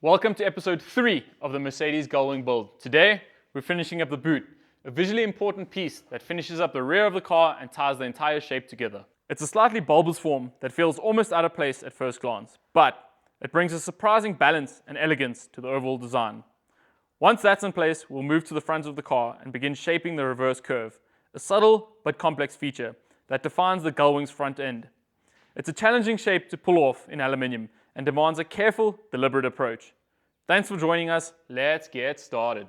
Welcome to episode 3 of the Mercedes Gullwing build. Today, we're finishing up the boot, a visually important piece that finishes up the rear of the car and ties the entire shape together. It's a slightly bulbous form that feels almost out of place at first glance, but it brings a surprising balance and elegance to the overall design. Once that's in place, we'll move to the front of the car and begin shaping the reverse curve, a subtle but complex feature that defines the Gullwing's front end. It's a challenging shape to pull off in aluminium and demands a careful, deliberate approach. Thanks for joining us. Let's get started.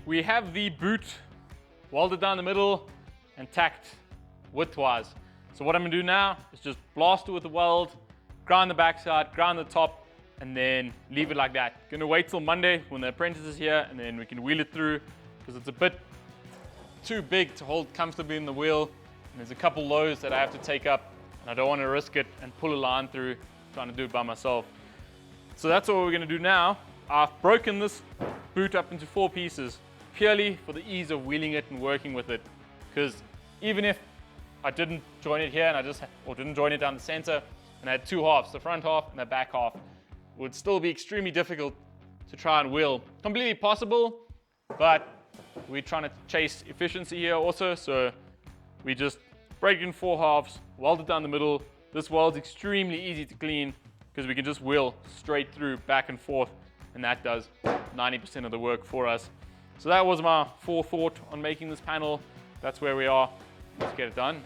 We have the boot welded down the middle and tacked widthwise. So what I'm gonna do now is just blast it with the weld, grind the backside, grind the top, and then leave it like that. Gonna wait till Monday when the apprentice is here, and then we can wheel it through because it's a bit too big to hold comfortably in the wheel. And there's a couple lows that I have to take up, and I don't want to risk it and pull a line through trying to do it by myself. So that's what we're gonna do now. I've broken this boot up into 4 pieces, purely for the ease of wheeling it and working with it. Because even if I didn't join it here or didn't join it down the center and I had 2 halves, the front half and the back half, it would still be extremely difficult to try and wheel. Completely possible, but we're trying to chase efficiency here also, so we just break it in 4 halves, weld it down the middle. This weld's extremely easy to clean because we can just wheel straight through, back and forth, and that does 90% of the work for us. So that was my forethought on making this panel. That's where we are. Let's get it done.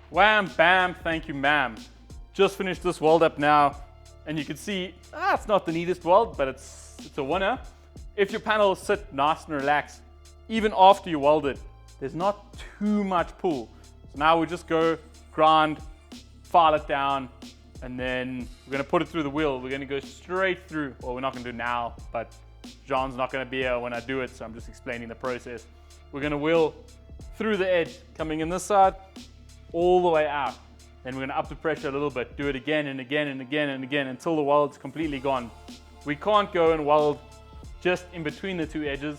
Wham, bam, thank you, ma'am. Just finished this weld up now, and you can see, it's not the neatest weld, but it's a winner. If your panels sit nice and relaxed, even after you weld it, there's not too much pull. So now we just go grind, file it down, and then we're gonna put it through the wheel. We're gonna go straight through. Well, we're not gonna do it now, but John's not gonna be here when I do it, so I'm just explaining the process. We're gonna wheel through the edge, coming in this side, all the way out. Then we're gonna up the pressure a little bit, do it again and again and again and again until the weld's completely gone. We can't go and weld just in between the 2 edges,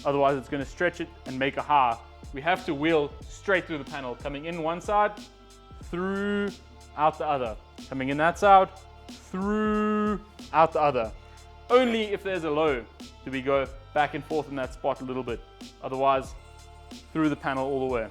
otherwise it's gonna stretch it and make a high. We have to wheel straight through the panel, coming in one side, through, out the other. Coming in that side, through, out the other. Only if there's a low do we go back and forth in that spot a little bit. Otherwise, through the panel all the way.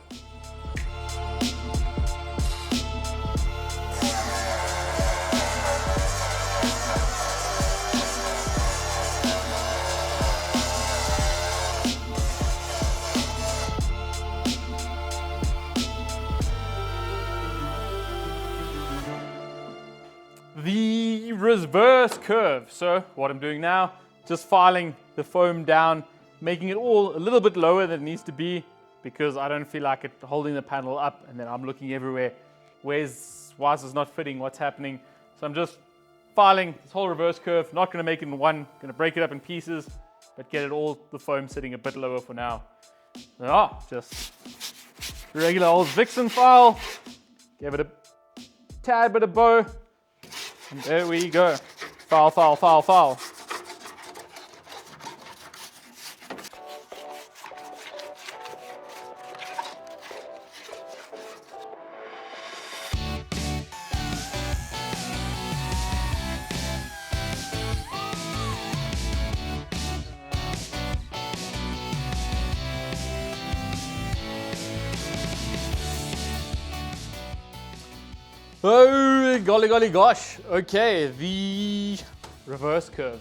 The reverse curve. So what I'm doing now, just filing the foam down, making it all a little bit lower than it needs to be because I don't feel like it holding the panel up, and then I'm looking everywhere. Why is this not fitting? What's happening? So I'm just filing this whole reverse curve, not gonna make it in one, gonna break it up in pieces, but get it all, the foam sitting a bit lower for now. Just regular old Vixen file, give it a tad bit of bow, and there we go. File, file, file, file. Oh, golly, golly, gosh. Okay, the reverse curve.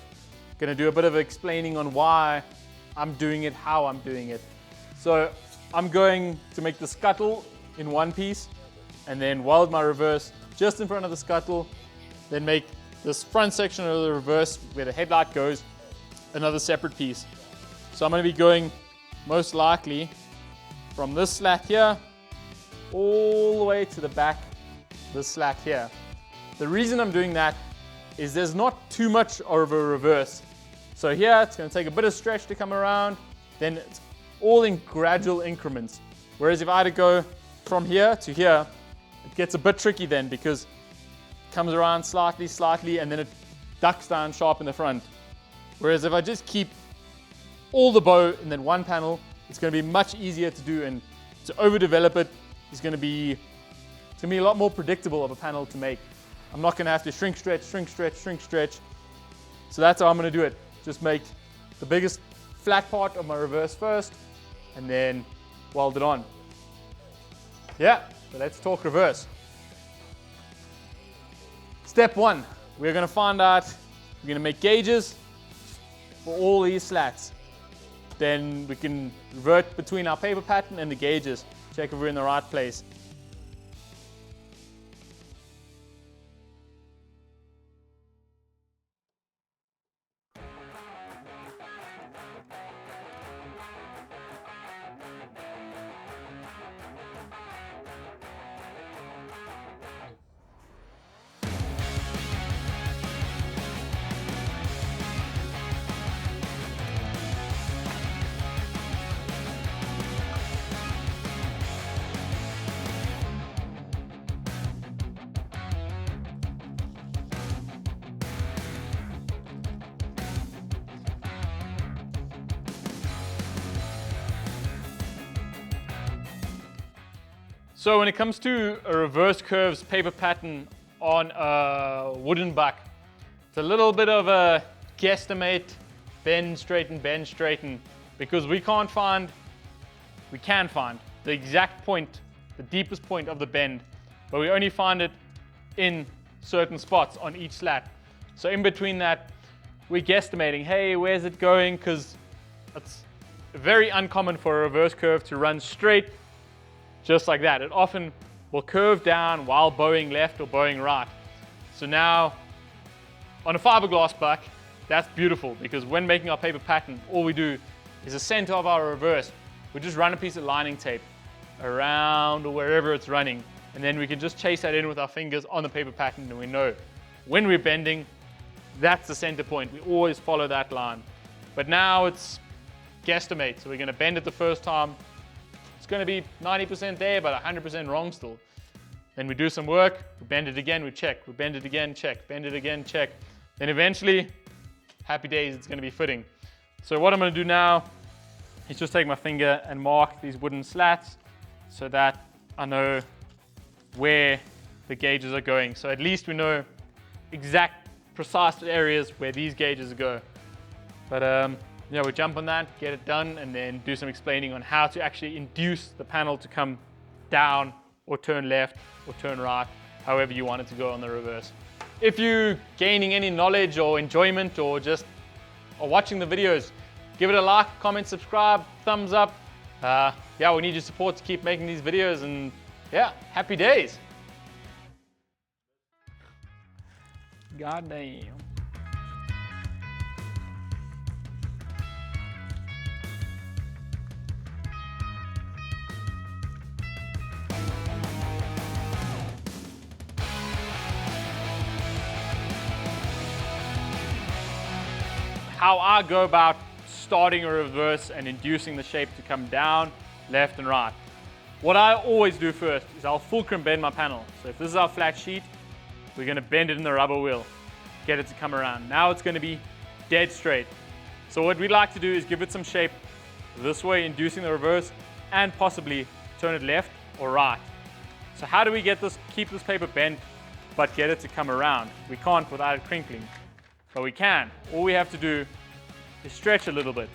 Gonna do a bit of explaining on why I'm doing it, how I'm doing it. So I'm going to make the scuttle in one piece and then weld my reverse just in front of the scuttle, then make this front section of the reverse where the headlight goes another separate piece. So I'm going to be going most likely from this slat here all the way to the back, this slat here. The reason I'm doing that is there's not too much of a reverse. So here it's going to take a bit of stretch to come around, then it's all in gradual increments. Whereas if I had to go from here to here, it gets a bit tricky then because it comes around slightly, and then it ducks down sharp in the front. Whereas if I just keep all the bow in that one panel, it's going to be much easier to do, and to overdevelop it is going to be a lot more predictable of a panel to make. I'm not going to have to shrink, stretch. So that's how I'm going to do it. Just make the biggest flat part of my reverse first, and then weld it on. Yeah, so let's talk reverse. Step one, we're going to find out, we're going to make gauges for all these slats. Then we can revert between our paper pattern and the gauges, check if we're in the right place. So when it comes to a reverse curves paper pattern on a wooden buck, it's a little bit of a guesstimate, bend, straighten, because we can find the exact point, the deepest point of the bend, but we only find it in certain spots on each slat. So in between that, we're guesstimating, hey, where's it going? Because it's very uncommon for a reverse curve to run straight just like that. It often will curve down while bowing left or bowing right. So now on a fiberglass buck, that's beautiful, because when making our paper pattern, all we do is the center of our reverse. We just run a piece of lining tape around or wherever it's running, and then we can just chase that in with our fingers on the paper pattern, and we know when we're bending, that's the center point. We always follow that line. But now it's guesstimate. So we're going to bend it the first time. It's going to be 90% there, but 100% wrong still. Then we do some work, we bend it again, we check, we bend it again, check, bend it again, check. Then eventually, happy days, it's going to be fitting. So what I'm going to do now is just take my finger and mark these wooden slats so that I know where the gauges are going. So at least we know exact, precise areas where these gauges go. But yeah, we jump on that, get it done, and then do some explaining on how to actually induce the panel to come down or turn left or turn right, however you want it to go on the reverse. If you're gaining any knowledge or enjoyment or just are watching the videos, give it a like, comment, subscribe, thumbs up. Yeah, we need your support to keep making these videos, and yeah, happy days. God damn. How I go about starting a reverse and inducing the shape to come down, left and right. What I always do first is I'll fulcrum bend my panel. So if this is our flat sheet, we're going to bend it in the rubber wheel, get it to come around. Now it's going to be dead straight. So what we'd like to do is give it some shape this way, inducing the reverse, and possibly turn it left or right. So how do we get this, keep this paper bent, but get it to come around? We can't without it crinkling. But we can. All we have to do is stretch a little bit.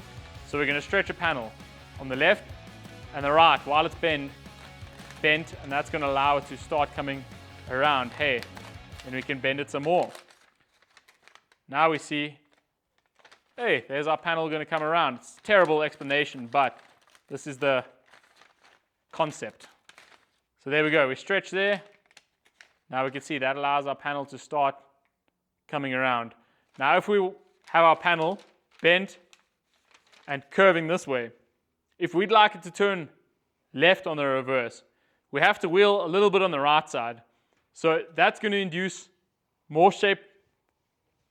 So we're going to stretch a panel on the left and the right while it's bent, and that's going to allow it to start coming around, hey, and we can bend it some more. Now we see, hey, there's our panel going to come around. It's a terrible explanation, but this is the concept. So there we go, we stretch there. Now we can see that allows our panel to start coming around. Now if we have our panel bent and curving this way, if we'd like it to turn left on the reverse, we have to wheel a little bit on the right side. So that's going to induce more shape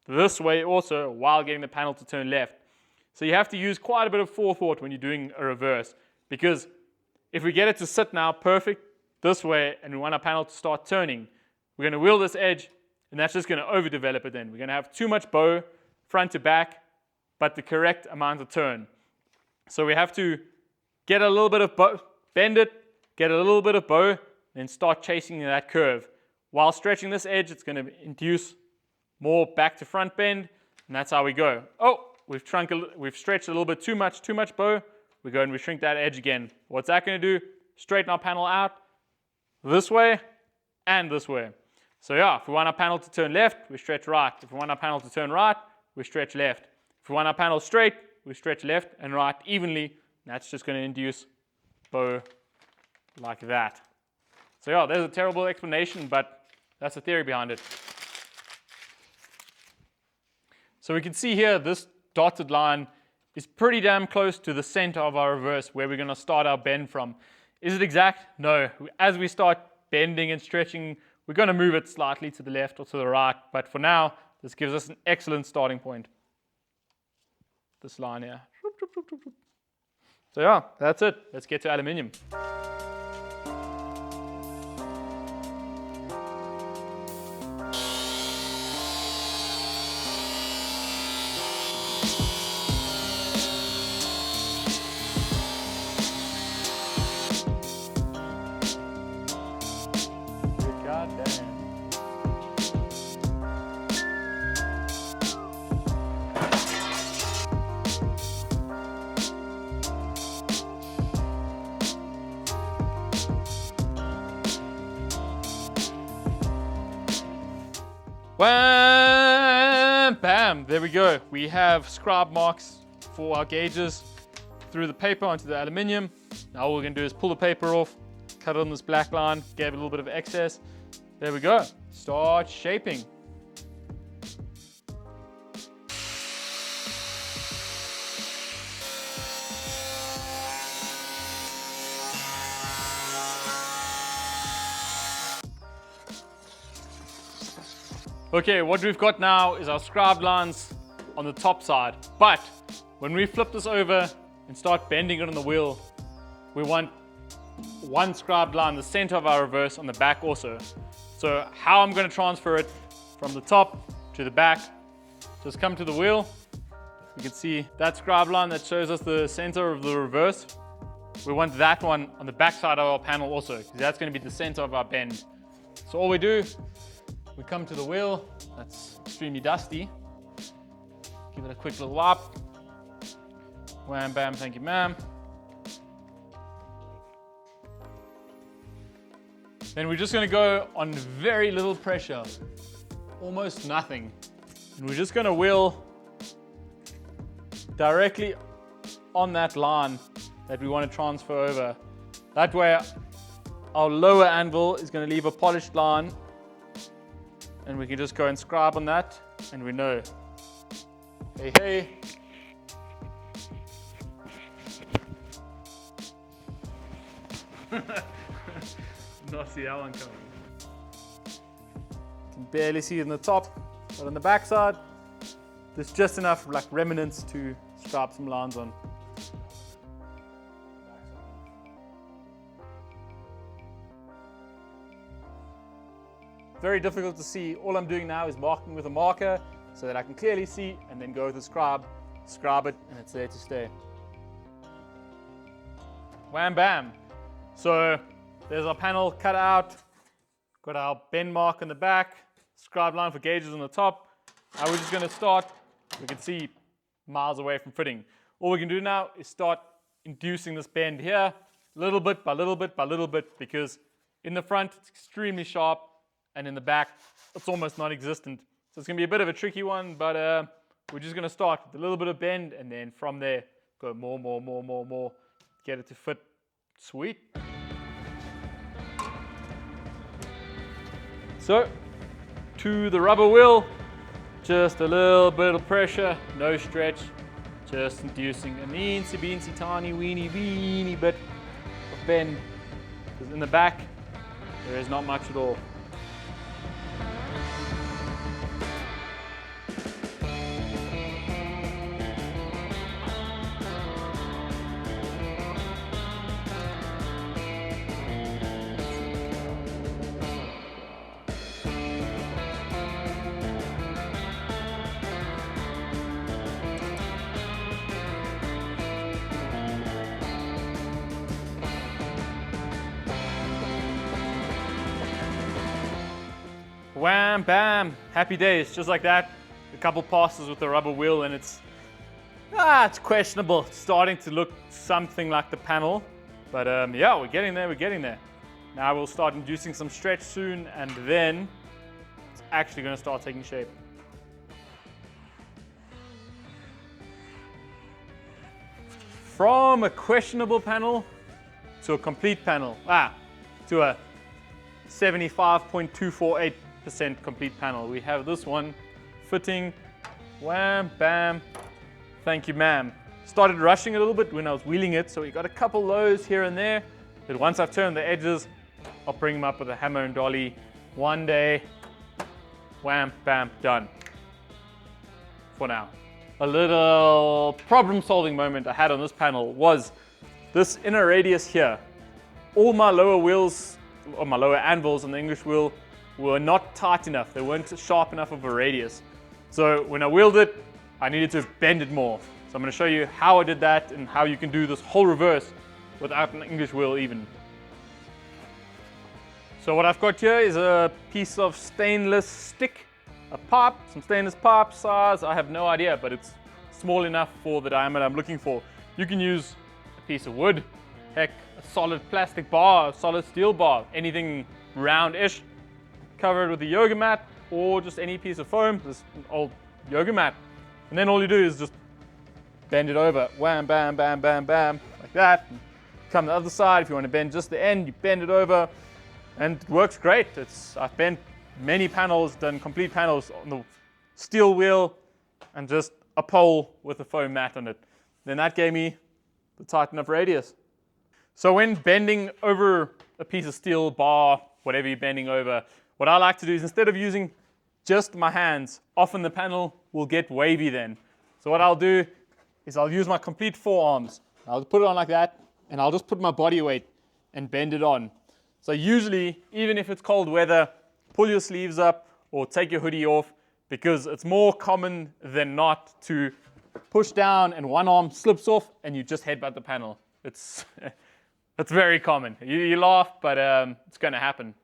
this way also while getting the panel to turn left. So you have to use quite a bit of forethought when you're doing a reverse, because if we get it to sit now perfect this way and we want our panel to start turning, we're going to wheel this edge and that's just going to overdevelop it then. We're going to have too much bow front to back, but the correct amount of turn. So we have to get a little bit of bow, bend it, get a little bit of bow, then start chasing that curve. While stretching this edge, it's going to induce more back to front bend, and that's how we go. Oh, we've stretched a little bit too much bow. We go and we shrink that edge again. What's that going to do? Straighten our panel out this way and this way. So yeah, if we want our panel to turn left, we stretch right. If we want our panel to turn right, we stretch left. If we want our panel straight, we stretch left and right evenly. That's just going to induce bow like that. So yeah, there's a terrible explanation, but that's the theory behind it. So we can see here this dotted line is pretty damn close to the center of our reverse where we're going to start our bend from. Is it exact? No. As we start bending and stretching, we're going to move it slightly to the left or to the right, but for now, this gives us an excellent starting point. This line here. So yeah, that's it. Let's get to aluminium. Wham! Bam! There we go. We have scribe marks for our gauges through the paper onto the aluminium. Now all we're going to do is pull the paper off, cut it on this black line, gave it a little bit of excess. There we go. Start shaping. Okay, what we've got now is our scribed lines on the top side. But when we flip this over and start bending it on the wheel, we want one scribed line, the center of our reverse, on the back also. So how I'm going to transfer it from the top to the back, just come to the wheel. You can see that scribe line that shows us the center of the reverse. We want that one on the back side of our panel also, because that's going to be the center of our bend. So all we do, we come to the wheel, that's extremely dusty. Give it a quick little wipe. Wham, bam, thank you, ma'am. Then we're just going to go on very little pressure, almost nothing. And we're just going to wheel directly on that line that we want to transfer over. That way our lower anvil is going to leave a polished line, and we can just go and scribe on that, and we know. Hey, hey. Not see that one coming. You can barely see it in the top, but on the back side, there's just enough like remnants to scribe some lines on. Very difficult to see. All I'm doing now is marking with a marker so that I can clearly see, and then go with the scribe it, and it's there to stay. Wham bam. So there's our panel cut out, got our bend mark on the back, scribe line for gauges on the top. Now we're just going to start, we can see miles away from fitting. All we can do now is start inducing this bend here, little bit by little bit by little bit, because in the front it's extremely sharp, and in the back, it's almost non-existent. So it's gonna be a bit of a tricky one, but we're just gonna start with a little bit of bend, and then from there, go more, get it to fit. Sweet. So, to the rubber wheel, just a little bit of pressure, no stretch, just inducing a teensy beensy tiny weeny bit of bend. Because in the back, there is not much at all. Wham, bam, happy days, just like that. A couple passes with the rubber wheel and it's questionable. It's starting to look something like the panel, but yeah, we're getting there. Now we'll start inducing some stretch soon, and then it's actually gonna start taking shape. From a questionable panel to a complete panel, to a 75.248% complete panel. We have this one fitting, wham, bam, thank you ma'am. Started rushing a little bit when I was wheeling it, so we got a couple lows here and there, but once I've turned the edges, I'll bring them up with a hammer and dolly. One day, wham, bam, done. For now. A little problem solving moment I had on this panel was this inner radius here. All my lower wheels, or my lower anvils on the English wheel, were not tight enough. They weren't sharp enough of a radius. So when I wheeled it, I needed to bend it more. So I'm going to show you how I did that and how you can do this whole reverse without an English wheel even. So what I've got here is a piece of stainless stick, a pipe, some stainless pipe size. I have no idea, but it's small enough for the diameter I'm looking for. You can use a piece of wood, heck, a solid plastic bar, a solid steel bar, anything round-ish. Cover it with a yoga mat or just any piece of foam, this old yoga mat. And then all you do is just bend it over, wham, bam, bam, bam, bam, like that. And come the other side, if you want to bend just the end, you bend it over, and it works great. I've bent many panels, done complete panels on the steel wheel and just a pole with a foam mat on it. Then that gave me the tight enough radius. So when bending over a piece of steel bar, whatever you're bending over, what I like to do is instead of using just my hands, often the panel will get wavy then. So what I'll do is I'll use my complete forearms. I'll put it on like that, and I'll just put my body weight and bend it on. So usually, even if it's cold weather, pull your sleeves up or take your hoodie off, because it's more common than not to push down and one arm slips off and you just headbutt the panel. It's very common. You laugh, but it's going to happen.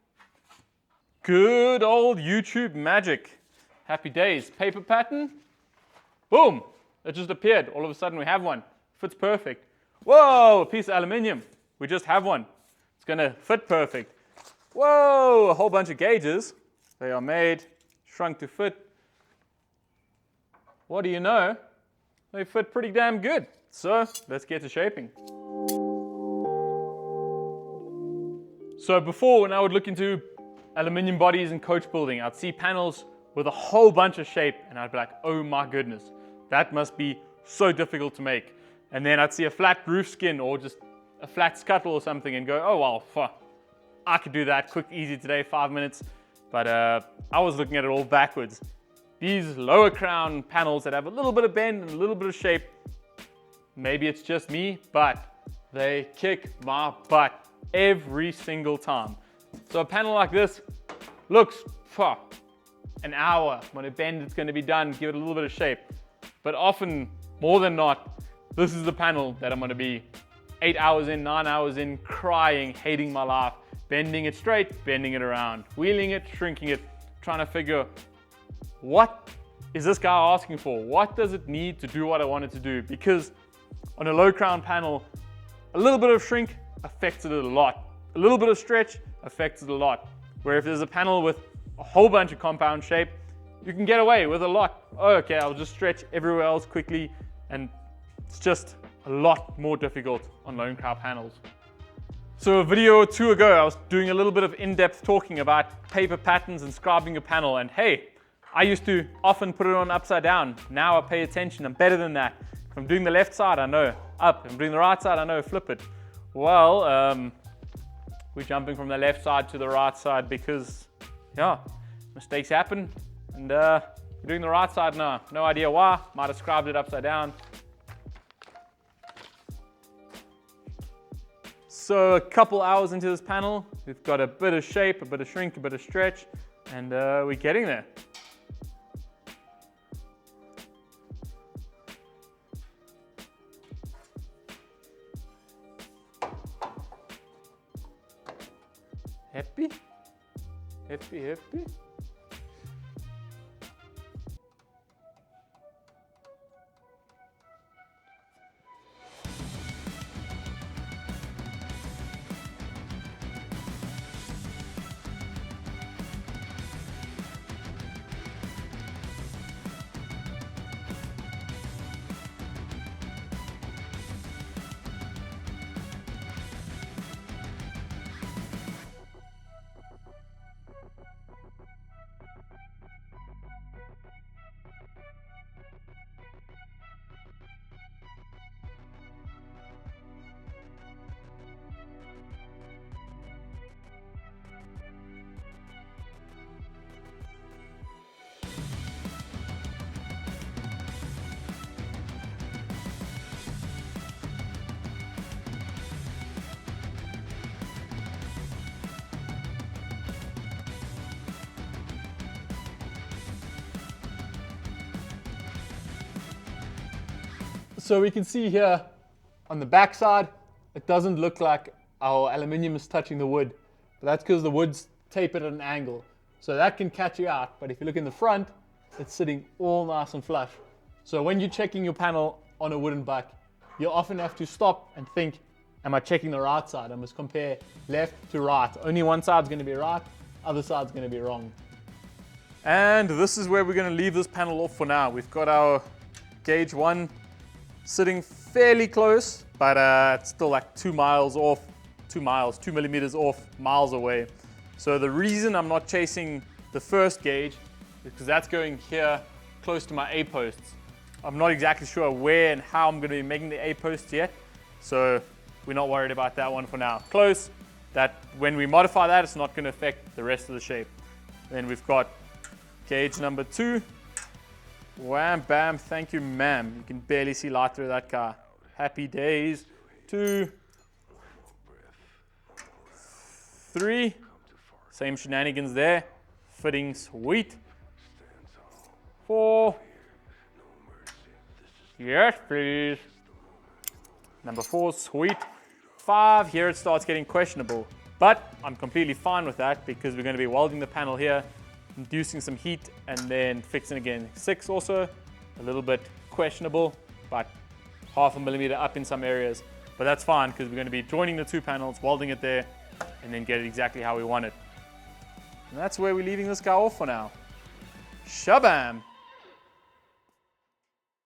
Good old YouTube magic. Happy days. Paper pattern. Boom. It just appeared. All of a sudden we have one. Fits perfect. Whoa, a piece of aluminium. We just have one. It's going to fit perfect. Whoa, a whole bunch of gauges. They are made, shrunk to fit. What do you know? They fit pretty damn good. So let's get to shaping. So before, when I would look into aluminium bodies and coach building, I'd see panels with a whole bunch of shape and I'd be like, oh my goodness, that must be so difficult to make. And then I'd see a flat roof skin or just a flat scuttle or something and go, oh well, I could do that quick, easy today, 5 minutes. But I was looking at it all backwards. These lower crown panels that have a little bit of bend and a little bit of shape, maybe it's just me, but they kick my butt every single time. So a panel like this looks, an hour. When it bends, it's going to be done, give it a little bit of shape. But often, more than not, this is the panel that I'm going to be 8 hours in, 9 hours in, crying, hating my life, bending it straight, bending it around, wheeling it, shrinking it, trying to figure, what is this guy asking for? What does it need to do what I want it to do? Because on a low crown panel, a little bit of shrink affects it a lot. A little bit of stretch affects it a lot. Where if there's a panel with a whole bunch of compound shape, you can get away with a lot. Oh, okay, I'll just stretch everywhere else quickly, and it's just a lot more difficult on lone cow panels. So a video or two ago, I was doing a little bit of in-depth talking about paper patterns and scribing a panel, and hey, I used to often put it on upside down. Now I pay attention, I'm better than that. If I'm doing the left side, I know up. If I'm doing the right side, I know flip it. Well, we're jumping from the left side to the right side because, yeah, mistakes happen. And we're doing the right side now. No idea why. Might have scribed it upside down. So a couple hours into this panel, we've got a bit of shape, a bit of shrink, a bit of stretch, and we're getting there. Happy? Happy, happy? So we can see here on the back side, it doesn't look like our aluminium is touching the wood, but that's because the wood's tapered at an angle. So that can catch you out, but if you look in the front, it's sitting all nice and flush. So when you're checking your panel on a wooden buck, you often have to stop and think, am I checking the right side? I must compare left to right. Only one side's going to be right, other side's going to be wrong. And this is where we're going to leave this panel off for now. We've got our gauge 1 sitting fairly close, but it's still like 2 miles off, 2 millimeters off, miles away. So the reason I'm not chasing the first gauge is because that's going here close to my A posts. I'm not exactly sure where and how I'm going to be making the A posts yet, so we're not worried about that one for now. Close, that when we modify that, it's not going to affect the rest of the shape. Then we've got gauge number 2. Wham, bam, thank you, ma'am. You can barely see light through that car. Happy days. 2, 3. Same shenanigans there. Fitting sweet. 4. Yes, please. Number 4, sweet. 5, here it starts getting questionable. But I'm completely fine with that because we're going to be welding the panel here, inducing some heat, and then fixing again. 6 also, a little bit questionable, but 0.5 millimeter up in some areas. But that's fine because we're going to be joining the 2 panels, welding it there, and then get it exactly how we want it. And that's where we're leaving this guy off for now. Shabam!